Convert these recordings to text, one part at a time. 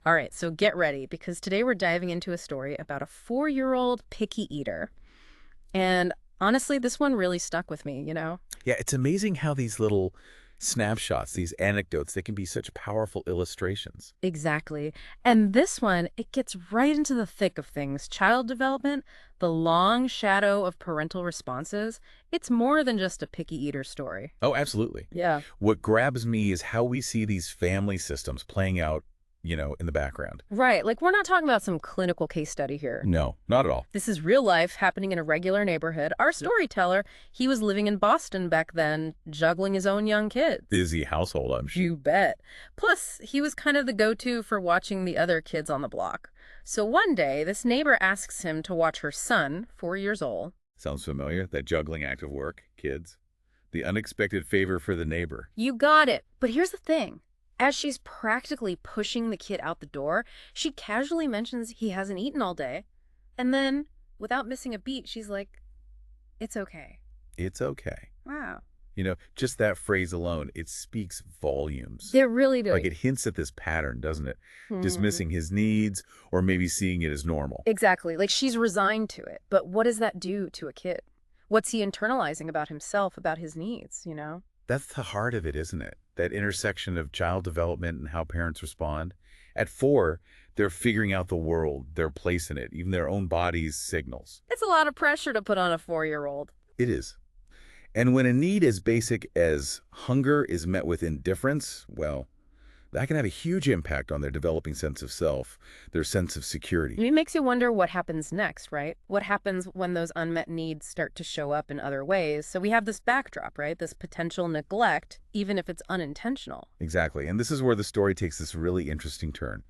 All right, so get ready because today we're diving into a story about a 4-year-old picky eater. And honestly, this one really stuck with me. Yeah, it's amazing how these little snapshots, these anecdotes, they can be such powerful illustrations. Exactly. And this one, it gets right into the thick of things. Child development, the long shadow of parental responses. It's more than just a picky eater story. Oh, absolutely. Yeah. What grabs me is how we see these family systems playing out, in the background. Right. Like, we're not talking about some clinical case study here. No, not at all. This is real life happening in a regular neighborhood. Our storyteller, he was living in Boston back then, juggling his own young kids. Busy household, I'm sure. You bet. Plus, he was kind of the go-to for watching the other kids on the block. So one day, this neighbor asks him to watch her son, 4 years old. Sounds familiar? That juggling act of work, kids. The unexpected favor for the neighbor. You got it. But here's the thing. As she's practically pushing the kid out the door, she casually mentions he hasn't eaten all day. And then, without missing a beat, she's like, "It's okay." It's okay. Wow. Just that phrase alone, it speaks volumes. They're really doing. Like it hints at this pattern, doesn't it? Hmm. Dismissing his needs or maybe seeing it as normal. Exactly. Like she's resigned to it. But what does that do to a kid? What's he internalizing about himself, about his needs? That's the heart of it, isn't it? That intersection of child development and how parents respond. At 4, they're figuring out the world, their place in it, even their own body's signals. It's a lot of pressure to put on a 4-year-old. It is. And when a need as basic as hunger is met with indifference, well, that can have a huge impact on their developing sense of self, their sense of security. It makes you wonder what happens next, right? What happens when those unmet needs start to show up in other ways? So we have this backdrop, right? This potential neglect, even if it's unintentional. Exactly. And this is where the story takes this really interesting turn.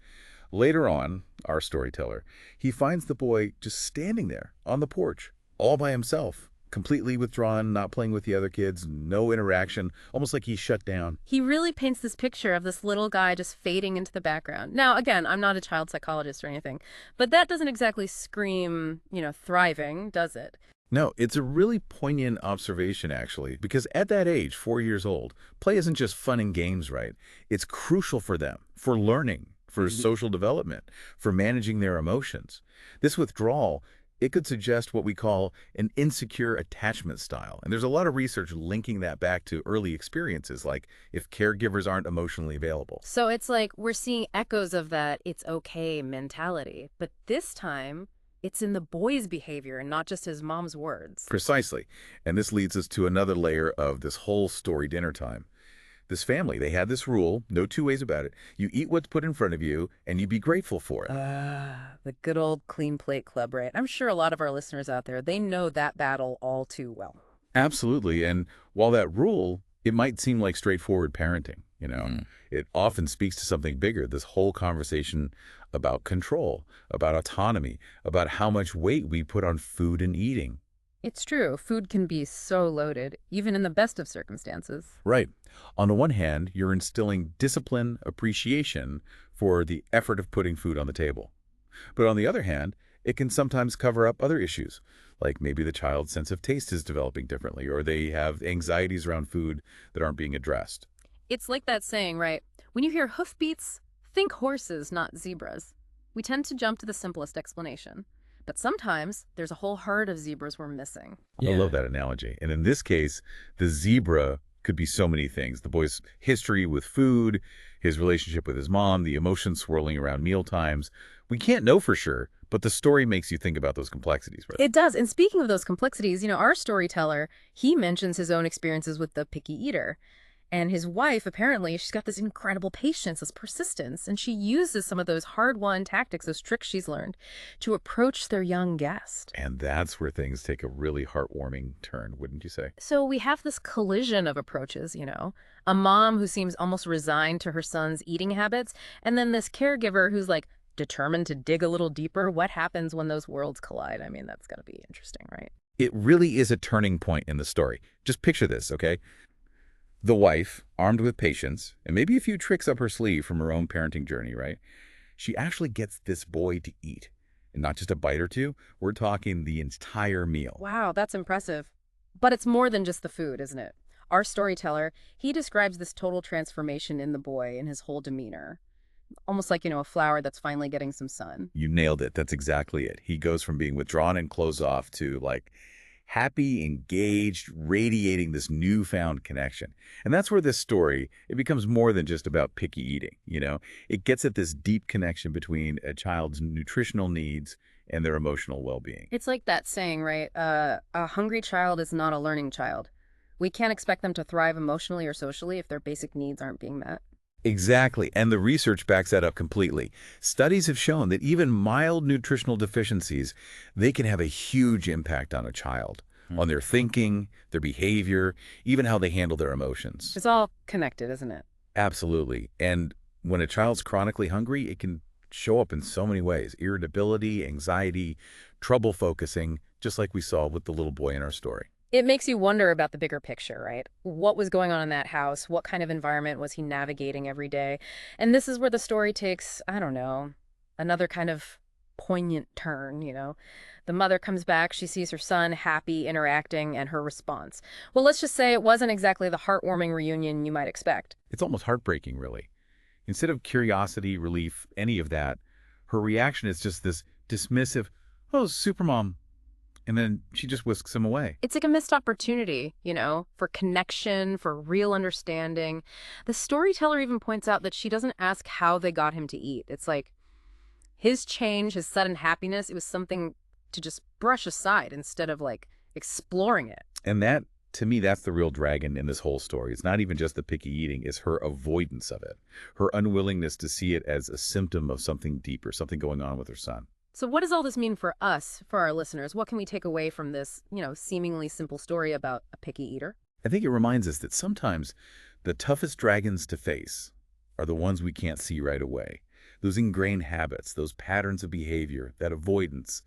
Later on, our storyteller, he finds the boy just standing there on the porch, all by himself, completely withdrawn, not playing with the other kids, no interaction, almost like he's shut down. He really paints this picture of this little guy just fading into the background. Now, again, I'm not a child psychologist or anything, but that doesn't exactly scream, thriving, does it? No, it's a really poignant observation, actually, because at that age, 4 years old, play isn't just fun and games, right? It's crucial for them, for learning, for social development, for managing their emotions. This withdrawal, it could suggest what we call an insecure attachment style. And there's a lot of research linking that back to early experiences, like if caregivers aren't emotionally available. So it's like we're seeing echoes of that "it's okay" mentality, but this time it's in the boy's behavior and not just his mom's words. Precisely. And this leads us to another layer of this whole story dinner time. This family, they had this rule, no two ways about it. You eat what's put in front of you, and you be grateful for it. The good old clean plate club, right? I'm sure a lot of our listeners out there, they know that battle all too well. Absolutely. And while that rule, it might seem like straightforward parenting. Mm. It often speaks to something bigger, this whole conversation about control, about autonomy, about how much weight we put on food and eating. It's true, food can be so loaded, even in the best of circumstances. Right. On the one hand, you're instilling discipline, appreciation for the effort of putting food on the table. But on the other hand, it can sometimes cover up other issues, like maybe the child's sense of taste is developing differently, or they have anxieties around food that aren't being addressed. It's like that saying, right? When you hear hoofbeats, think horses, not zebras. We tend to jump to the simplest explanation. But sometimes there's a whole herd of zebras we're missing. I love that analogy. And in this case, the zebra could be so many things. The boy's history with food, his relationship with his mom, the emotions swirling around meal times. We can't know for sure, but the story makes you think about those complexities, right? It does. And speaking of those complexities, our storyteller, he mentions his own experiences with the picky eater. And his wife, apparently, she's got this incredible patience, this persistence, and she uses some of those hard-won tactics, those tricks she's learned, to approach their young guest. And that's where things take a really heartwarming turn, wouldn't you say? So we have this collision of approaches, a mom who seems almost resigned to her son's eating habits, and then this caregiver who's like determined to dig a little deeper. What happens when those worlds collide? I mean, that's got to be interesting, right? It really is a turning point in the story. Just picture this, okay? The wife, armed with patience, and maybe a few tricks up her sleeve from her own parenting journey, right? She actually gets this boy to eat. And not just a bite or two, we're talking the entire meal. Wow, that's impressive. But it's more than just the food, isn't it? Our storyteller, he describes this total transformation in the boy and his whole demeanor. Almost like, a flower that's finally getting some sun. You nailed it. That's exactly it. He goes from being withdrawn and closed off to like happy, engaged, radiating this newfound connection. And that's where this story, it becomes more than just about picky eating, you know? It gets at this deep connection between a child's nutritional needs and their emotional well-being. It's like that saying, right? A hungry child is not a learning child. We can't expect them to thrive emotionally or socially if their basic needs aren't being met. Exactly, and the research backs that up completely. Studies have shown that even mild nutritional deficiencies, they can have a huge impact on a child, on their thinking, their behavior, even how they handle their emotions. It's all connected, isn't it? Absolutely. And when a child's chronically hungry, it can show up in so many ways. Irritability, anxiety, trouble focusing, just like we saw with the little boy in our story. It makes you wonder about the bigger picture, right? What was going on in that house? What kind of environment was he navigating every day? And this is where the story takes, I don't know, another kind of poignant turn. The mother comes back, she sees her son happy, interacting, and her response. Well, let's just say it wasn't exactly the heartwarming reunion you might expect. It's almost heartbreaking, really. Instead of curiosity, relief, any of that, her reaction is just this dismissive, oh, supermom. And then she just whisks him away. It's like a missed opportunity, for connection, for real understanding. The storyteller even points out that she doesn't ask how they got him to eat. It's like his change, his sudden happiness, it was something to just brush aside instead of like exploring it. And that, to me, that's the real dragon in this whole story. It's not even just the picky eating, it's her avoidance of it, her unwillingness to see it as a symptom of something deeper, something going on with her son. So what does all this mean for us, for our listeners? What can we take away from this, seemingly simple story about a picky eater? I think it reminds us that sometimes the toughest dragons to face are the ones we can't see right away. Those ingrained habits, those patterns of behavior, that avoidance,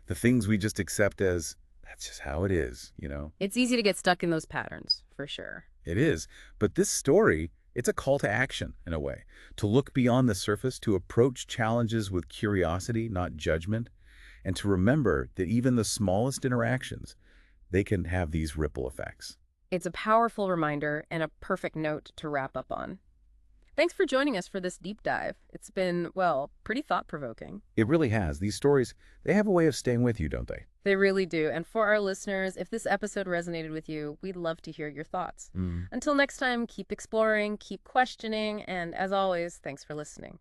the things we just accept as, that's just how it is, you know? It's easy to get stuck in those patterns, for sure. It is. But this story, it's a call to action, in a way, to look beyond the surface, to approach challenges with curiosity, not judgment, and to remember that even the smallest interactions, they can have these ripple effects. It's a powerful reminder and a perfect note to wrap up on. Thanks for joining us for this deep dive. It's been, well, pretty thought-provoking. It really has. These stories, they have a way of staying with you, don't they? They really do. And for our listeners, if this episode resonated with you, we'd love to hear your thoughts. Until next time, keep exploring, keep questioning, and as always, thanks for listening.